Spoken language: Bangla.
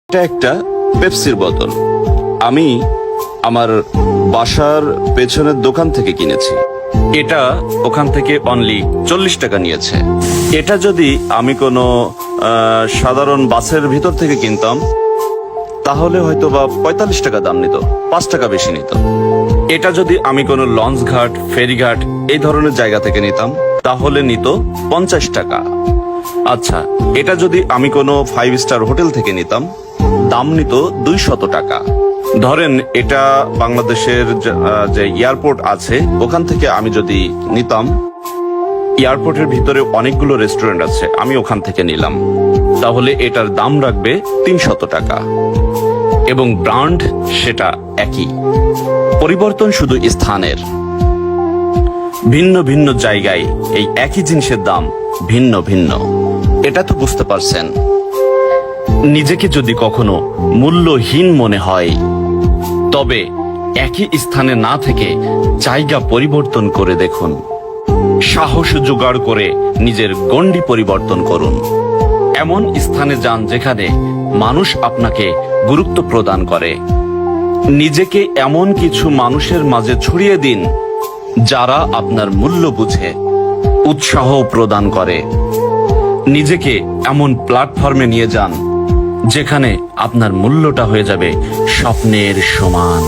এটা একটা পেপসির বোতল। আমি আমার বাসার পেছনের দোকান থেকে কিনেছি। এটা ওখান থেকে অনলি 40 টাকা নিয়েছে। এটা যদি আমি কোনো সাধারণ বাসের ভিতর থেকে কিনতাম তাহলে হয়তো বা 45 টাকা দাম নিত, 5 টাকা বেশি নিত। এটা যদি আমি কোনো লঞ্চ ঘাট, ফেরিঘাট এই ধরনের জায়গা থেকে নিতাম তাহলে নিত 50 টাকা। আচ্ছা, এটা যদি আমি কোনো 5 স্টার হোটেল থেকে নিতাম দাম নিত 200 টাকা। ধরেন এটা বাংলাদেশের যে এয়ারপোর্ট আছে ওখান থেকে আমি যদি নিতাম, এয়ারপোর্টের ভিতরে অনেকগুলো রেস্টুরেন্ট আছে, আমি ওখান থেকে নিলাম, তাহলে এটার দাম রাখবে 300 টাকা এবং ব্র্যান্ড সেটা একই। পরিবর্তন শুধু স্থানের। ভিন্ন ভিন্ন জায়গায় এই একই জিনিসের দাম ভিন্ন ভিন্ন। এটা তো বুঝতে পারছেন। নিজেকে যদি কখনো মূল্যহীন মনে হয় তবে একই স্থানে না থেকে জায়গা পরিবর্তন করে দেখুন। সাহস জোগাড় করে নিজের গণ্ডি পরিবর্তন করুন। এমন স্থানে যান যেখানে মানুষ আপনাকে গুরুত্ব প্রদান করে। নিজেকে এমন কিছু মানুষের মাঝে ছড়িয়ে দিন যারা আপনার মূল্য বুঝে, উৎসাহ প্রদান করে। নিজেকে এমন প্ল্যাটফর্মে নিয়ে যান যেখানে আপনার মূল্যটা হয়ে যাবে স্বপ্নের সমান।